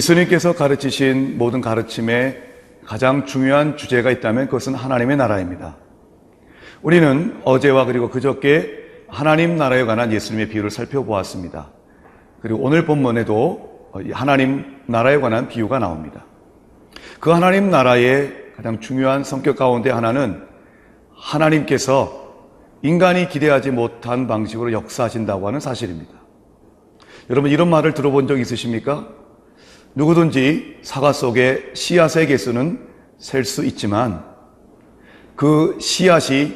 예수님께서 가르치신 모든 가르침에 가장 중요한 주제가 있다면 그것은 하나님의 나라입니다. 우리는 어제와 그리고 그저께 하나님 나라에 관한 예수님의 비유를 살펴보았습니다. 그리고 오늘 본문에도 하나님 나라에 관한 비유가 나옵니다. 그 하나님 나라의 가장 중요한 성격 가운데 하나는 하나님께서 인간이 기대하지 못한 방식으로 역사하신다고 하는 사실입니다. 여러분, 이런 말을 들어본 적 있으십니까? 누구든지 사과 속에 씨앗의 개수는 셀 수 있지만 그 씨앗이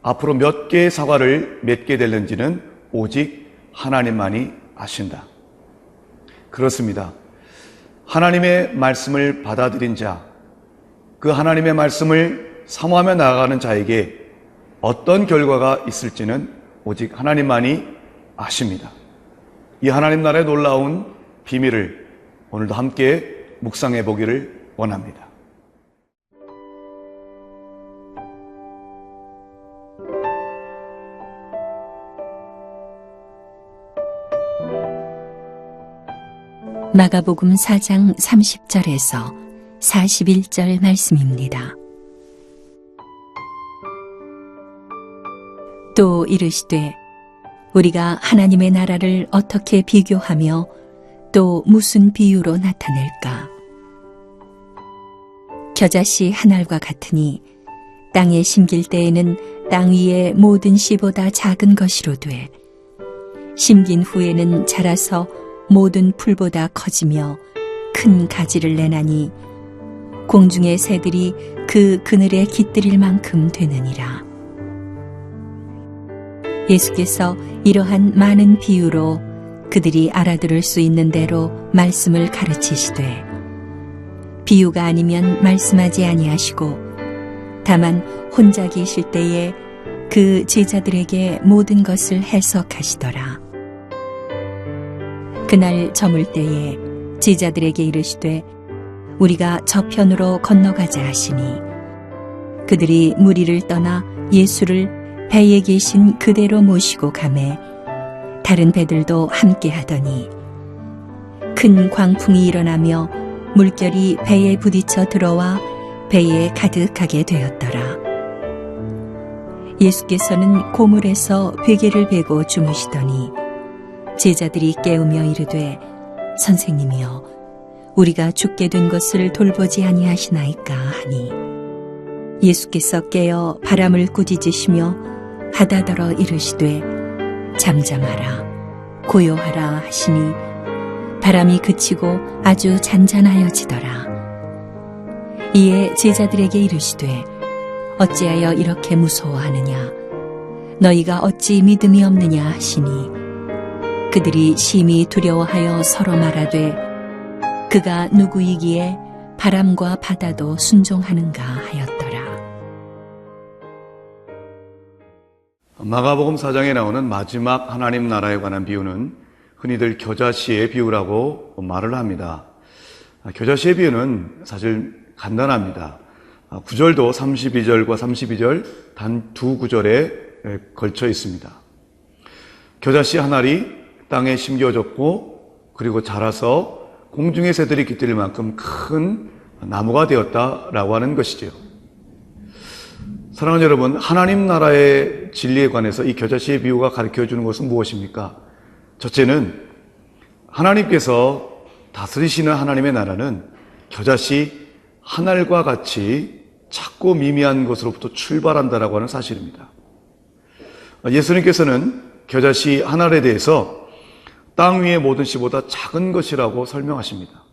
앞으로 몇 개의 사과를 맺게 될는지는 오직 하나님만이 아신다. 그렇습니다. 하나님의 말씀을 받아들인 자, 그 하나님의 말씀을 사모하며 나아가는 자에게 어떤 결과가 있을지는 오직 하나님만이 아십니다. 이 하나님 나라의 놀라운 비밀을 오늘도 함께 묵상해 보기를 원합니다. 마가복음 4장 30절에서 41절 말씀입니다. 또 이르시되 우리가 하나님의 나라를 어떻게 비교하며 또 무슨 비유로 나타낼까? 겨자씨 한 알과 같으니 땅에 심길 때에는 땅 위의 모든 씨보다 작은 것이로되 심긴 후에는 자라서 모든 풀보다 커지며 큰 가지를 내나니 공중의 새들이 그 그늘에 깃들일 만큼 되느니라. 예수께서 이러한 많은 비유로 그들이 알아들을 수 있는 대로 말씀을 가르치시되 비유가 아니면 말씀하지 아니하시고 다만 혼자 계실 때에 그 제자들에게 모든 것을 해석하시더라. 그날 저물 때에 제자들에게 이르시되 우리가 저편으로 건너가자 하시니 그들이 무리를 떠나 예수를 배에 계신 그대로 모시고 가매 다른 배들도 함께 하더니 큰 광풍이 일어나며 물결이 배에 부딪혀 들어와 배에 가득하게 되었더라. 예수께서는 고물에서 베개를 베고 주무시더니 제자들이 깨우며 이르되 선생님이여 우리가 죽게 된 것을 돌보지 아니하시나이까 하니 예수께서 깨어 바람을 꾸짖으시며 바다더러 이르시되 잠잠하라 고요하라 하시니 바람이 그치고 아주 잔잔하여지더라. 이에 제자들에게 이르시되 어찌하여 이렇게 무서워하느냐 너희가 어찌 믿음이 없느냐 하시니 그들이 심히 두려워하여 서로 말하되 그가 누구이기에 바람과 바다도 순종하는가 하였더라. 마가복음 4장에 나오는 마지막 하나님 나라에 관한 비유는 흔히들 겨자씨의 비유라고 말을 합니다. 겨자씨의 비유는 사실 간단합니다. 9절도 32절과 32절 단 두 구절에 걸쳐 있습니다. 겨자씨 한 알이 땅에 심겨졌고 그리고 자라서 공중의 새들이 깃들일 만큼 큰 나무가 되었다라고 하는 것이죠. 사랑하는 여러분, 하나님 나라의 진리에 관해서 이 겨자씨의 비유가 가르쳐주는 것은 무엇입니까? 첫째는 하나님께서 다스리시는 하나님의 나라는 겨자씨 한 알과 같이 작고 미미한 것으로부터 출발한다라고 하는 사실입니다. 예수님께서는 겨자씨 한 알에 대해서 땅 위의 모든 씨보다 작은 것이라고 설명하십니다.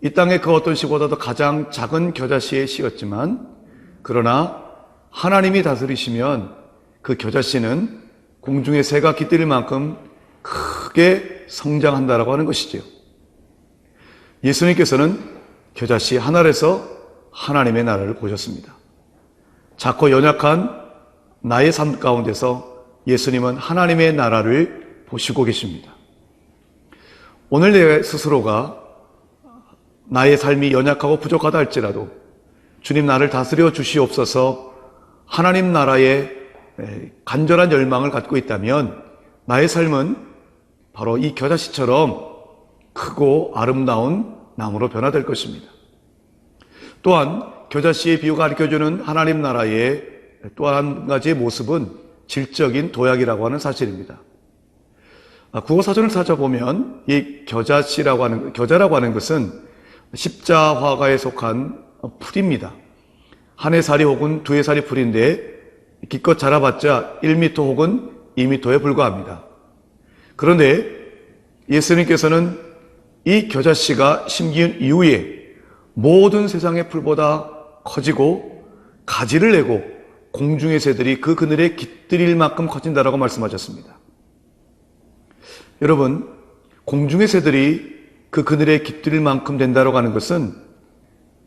이 땅의 그 어떤 시보다도 가장 작은 겨자씨의 씨였지만, 그러나 하나님이 다스리시면 그 겨자씨는 공중의 새가 깃들일 만큼 크게 성장한다라고 하는 것이지요. 예수님께서는 겨자씨 한 알에서 하나님의 나라를 보셨습니다. 작고 연약한 나의 삶 가운데서 예수님은 하나님의 나라를 보시고 계십니다. 오늘 내 스스로가 나의 삶이 연약하고 부족하다 할지라도 주님 나를 다스려 주시옵소서 하나님 나라에 간절한 열망을 갖고 있다면 나의 삶은 바로 이 겨자씨처럼 크고 아름다운 나무로 변화될 것입니다. 또한 겨자씨의 비유가 가르쳐주는 하나님 나라의 또 한 가지의 모습은 질적인 도약이라고 하는 사실입니다. 국어사전을 찾아보면 이 겨자라고 하는 것은 십자화가에 속한 풀입니다. 한 해살이 혹은 두 해살이 풀인데 기껏 자라봤자 1m 혹은 2m에 불과합니다. 그런데 예수님께서는 이 겨자씨가 심기운 이후에 모든 세상의 풀보다 커지고 가지를 내고 공중의 새들이 그 그늘에 깃들일 만큼 커진다라고 말씀하셨습니다. 여러분, 공중의 새들이 그 그늘에 깃들일 만큼 된다라고 하는 것은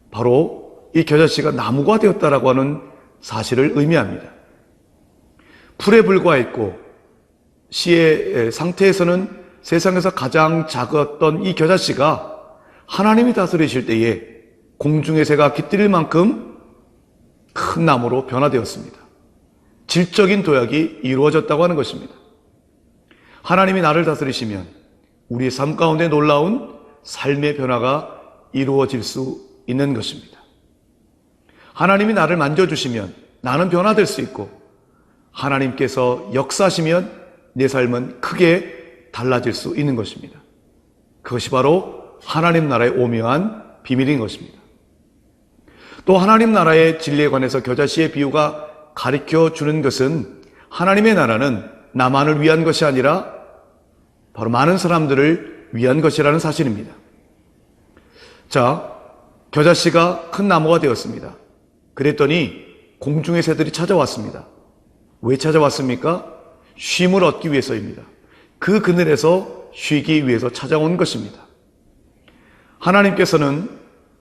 바로 이 겨자씨가 나무가 되었다라고 하는 사실을 의미합니다. 풀에 불과했고 씨의 상태에서는 세상에서 가장 작았던 이 겨자씨가 하나님이 다스리실 때에 공중의 새가 깃들일 만큼 큰 나무로 변화되었습니다. 질적인 도약이 이루어졌다고 하는 것입니다. 하나님이 나를 다스리시면 우리의 삶 가운데 놀라운 삶의 변화가 이루어질 수 있는 것입니다. 하나님이 나를 만져주시면 나는 변화될 수 있고 하나님께서 역사하시면 내 삶은 크게 달라질 수 있는 것입니다. 그것이 바로 하나님 나라의 오묘한 비밀인 것입니다. 또 하나님 나라의 진리에 관해서 겨자씨의 비유가 가르쳐 주는 것은 하나님의 나라는 나만을 위한 것이 아니라 바로 많은 사람들을 위한 것이라는 사실입니다. 자, 겨자씨가 큰 나무가 되었습니다. 그랬더니 공중의 새들이 찾아왔습니다. 왜 찾아왔습니까? 쉼을 얻기 위해서입니다. 그 그늘에서 쉬기 위해서 찾아온 것입니다. 하나님께서는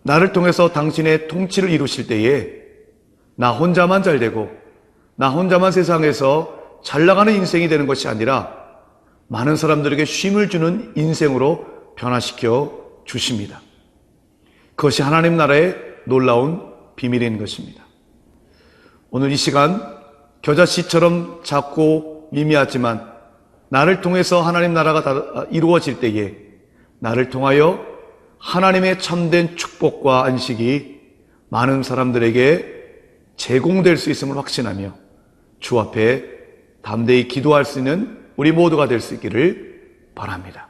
나를 통해서 당신의 통치를 이루실 때에 나 혼자만 잘 되고 나 혼자만 세상에서 잘 나가는 인생이 되는 것이 아니라 많은 사람들에게 쉼을 주는 인생으로 변화시켜 주십니다. 그것이 하나님 나라의 놀라운 비밀인 것입니다. 오늘 이 시간 겨자씨처럼 작고 미미하지만 나를 통해서 하나님 나라가 이루어질 때에 나를 통하여 하나님의 참된 축복과 안식이 많은 사람들에게 제공될 수 있음을 확신하며 주 앞에 담대히 기도할 수 있는 우리 모두가 될 수 있기를 바랍니다.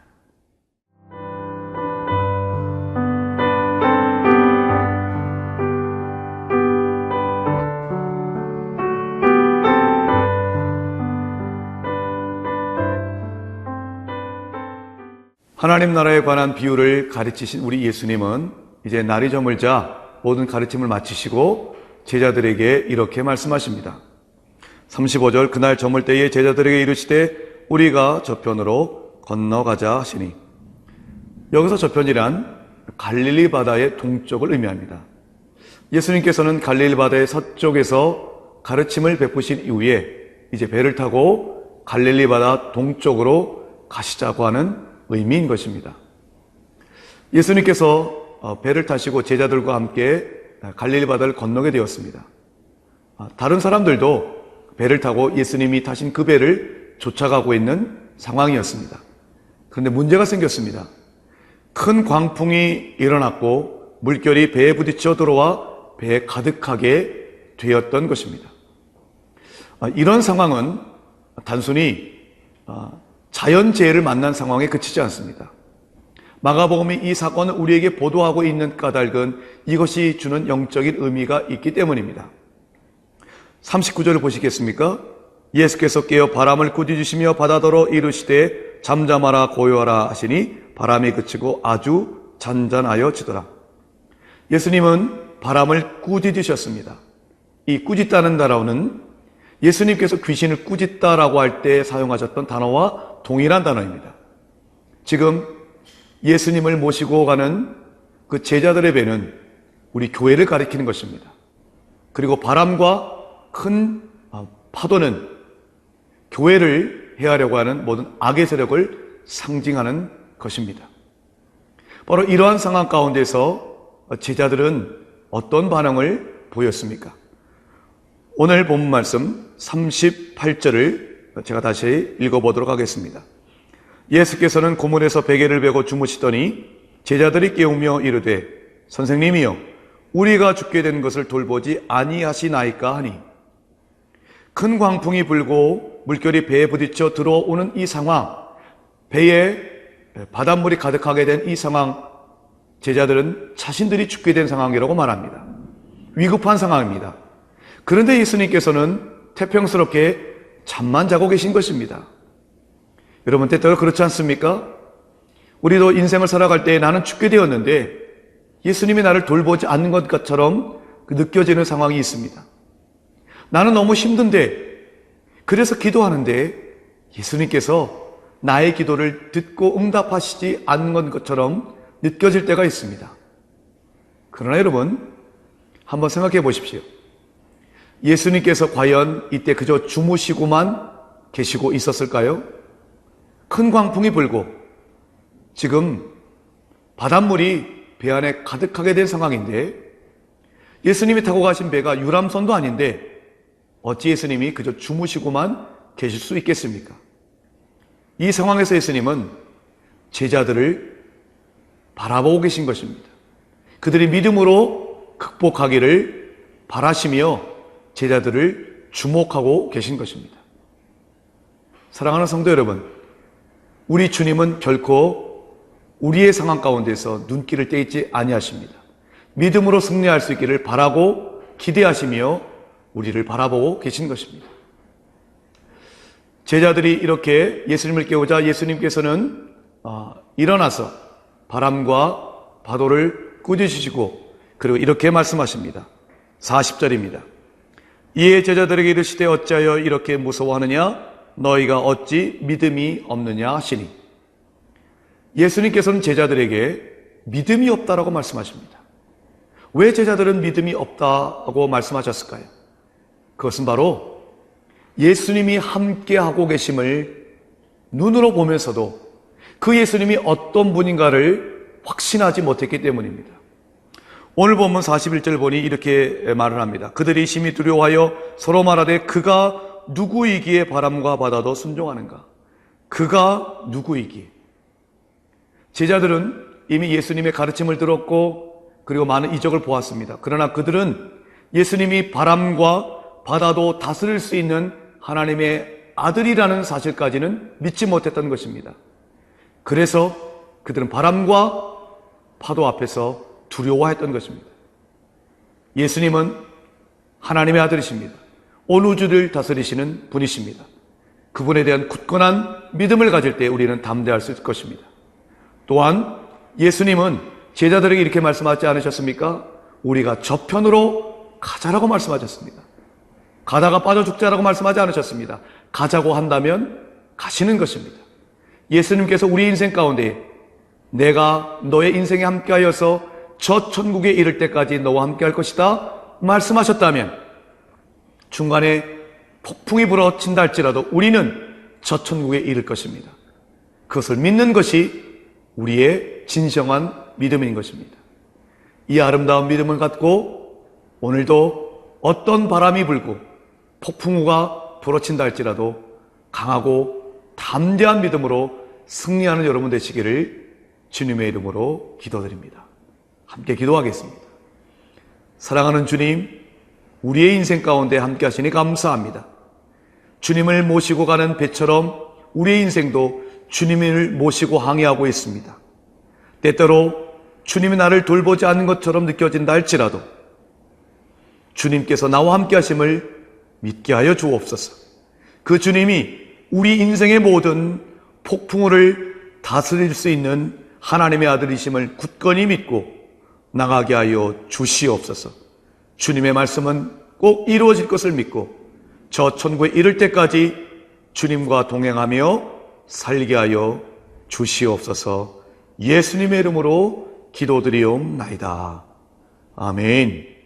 하나님 나라에 관한 비유를 가르치신 우리 예수님은 이제 날이 저물자 모든 가르침을 마치시고 제자들에게 이렇게 말씀하십니다. 35절 그날 저물 때에 제자들에게 이르시되 우리가 저편으로 건너가자 하시니, 여기서 저편이란 갈릴리 바다의 동쪽을 의미합니다. 예수님께서는 갈릴리 바다의 서쪽에서 가르침을 베푸신 이후에 이제 배를 타고 갈릴리 바다 동쪽으로 가시자고 하는 의미인 것입니다. 예수님께서 배를 타시고 제자들과 함께 갈릴리 바다를 건너게 되었습니다. 다른 사람들도 배를 타고 예수님이 타신 그 배를 쫓아가고 있는 상황이었습니다. 그런데 문제가 생겼습니다. 큰 광풍이 일어났고 물결이 배에 부딪혀 들어와 배에 가득하게 되었던 것입니다. 이런 상황은 단순히 자연재해를 만난 상황에 그치지 않습니다. 마가복음이 이 사건을 우리에게 보도하고 있는 까닭은 이것이 주는 영적인 의미가 있기 때문입니다. 39절을 보시겠습니까? 예수께서 깨어 바람을 꾸짖으시며 바다더러 이르시되 잠잠하라 고요하라 하시니 바람이 그치고 아주 잔잔하여지더라. 예수님은 바람을 꾸짖으셨습니다. 이 꾸짖다는 단어는 예수님께서 귀신을 꾸짖다라고 할 때 사용하셨던 단어와 동일한 단어입니다. 지금 예수님을 모시고 가는 그 제자들의 배는 우리 교회를 가리키는 것입니다. 그리고 바람과 큰 파도는 교회를 해하려고 하는 모든 악의 세력을 상징하는 것입니다. 바로 이러한 상황 가운데서 제자들은 어떤 반응을 보였습니까? 오늘 본문 말씀 38절을 제가 다시 읽어보도록 하겠습니다. 예수께서는 고문에서 베개를 베고 주무시더니 제자들이 깨우며 이르되 선생님이여 우리가 죽게 된 것을 돌보지 아니하시나이까 하니 큰 광풍이 불고 물결이 배에 부딪혀 들어오는 이 상황, 배에 바닷물이 가득하게 된 이 상황, 제자들은 자신들이 죽게 된 상황이라고 말합니다. 위급한 상황입니다. 그런데 예수님께서는 태평스럽게 잠만 자고 계신 것입니다. 여러분 때때로 그렇지 않습니까? 우리도 인생을 살아갈 때 나는 죽게 되었는데 예수님이 나를 돌보지 않는 것처럼 느껴지는 상황이 있습니다. 나는 너무 힘든데 그래서 기도하는데 예수님께서 나의 기도를 듣고 응답하시지 않는 것처럼 느껴질 때가 있습니다. 그러나 여러분 한번 생각해 보십시오. 예수님께서 과연 이때 그저 주무시고만 계시고 있었을까요? 큰 광풍이 불고 지금 바닷물이 배 안에 가득하게 된 상황인데 예수님이 타고 가신 배가 유람선도 아닌데 어찌 예수님이 그저 주무시고만 계실 수 있겠습니까? 이 상황에서 예수님은 제자들을 바라보고 계신 것입니다. 그들이 믿음으로 극복하기를 바라시며 제자들을 주목하고 계신 것입니다. 사랑하는 성도 여러분, 우리 주님은 결코 우리의 상황 가운데서 눈길을 떼지 아니하십니다. 믿음으로 승리할 수 있기를 바라고 기대하시며 우리를 바라보고 계신 것입니다. 제자들이 이렇게 예수님을 깨우자 예수님께서는 일어나서 바람과 파도를 꾸짖으시고 그리고 이렇게 말씀하십니다. 40절입니다. 이에 제자들에게 이르시되 어찌하여 이렇게 무서워하느냐 너희가 어찌 믿음이 없느냐 하시니 예수님께서는 제자들에게 믿음이 없다라고 말씀하십니다. 왜 제자들은 믿음이 없다고 말씀하셨을까요? 그것은 바로 예수님이 함께하고 계심을 눈으로 보면서도 그 예수님이 어떤 분인가를 확신하지 못했기 때문입니다. 오늘 본문 41절 보니 이렇게 말을 합니다. 그들이 심히 두려워하여 서로 말하되 그가 누구이기에 바람과 바다도 순종하는가? 그가 누구이기에? 제자들은 이미 예수님의 가르침을 들었고 그리고 많은 이적을 보았습니다. 그러나 그들은 예수님이 바람과 바다도 다스릴 수 있는 하나님의 아들이라는 사실까지는 믿지 못했던 것입니다. 그래서 그들은 바람과 파도 앞에서 두려워했던 것입니다. 예수님은 하나님의 아들이십니다. 온 우주를 다스리시는 분이십니다. 그분에 대한 굳건한 믿음을 가질 때 우리는 담대할 수 있을 것입니다. 또한 예수님은 제자들에게 이렇게 말씀하지 않으셨습니까? 우리가 저편으로 가자라고 말씀하셨습니다. 가다가 빠져 죽자라고 말씀하지 않으셨습니다. 가자고 한다면 가시는 것입니다. 예수님께서 우리 인생 가운데 내가 너의 인생에 함께하여서 저 천국에 이를 때까지 너와 함께할 것이다 말씀하셨다면 중간에 폭풍이 불어친다 할지라도 우리는 저 천국에 이를 것입니다. 그것을 믿는 것이 우리의 진정한 믿음인 것입니다. 이 아름다운 믿음을 갖고 오늘도 어떤 바람이 불고 폭풍우가 불어친다 할지라도 강하고 담대한 믿음으로 승리하는 여러분 되시기를 주님의 이름으로 기도드립니다. 함께 기도하겠습니다. 사랑하는 주님, 우리의 인생 가운데 함께 하시니 감사합니다. 주님을 모시고 가는 배처럼 우리의 인생도 주님을 모시고 항해하고 있습니다. 때때로 주님이 나를 돌보지 않는 것처럼 느껴진다 할지라도 주님께서 나와 함께 하심을 믿게 하여 주옵소서. 그 주님이 우리 인생의 모든 폭풍우를 다스릴 수 있는 하나님의 아들이심을 굳건히 믿고 나가게 하여 주시옵소서. 주님의 말씀은 꼭 이루어질 것을 믿고 저 천국에 이를 때까지 주님과 동행하며 살게 하여 주시옵소서. 예수님의 이름으로 기도드리옵나이다. 아멘.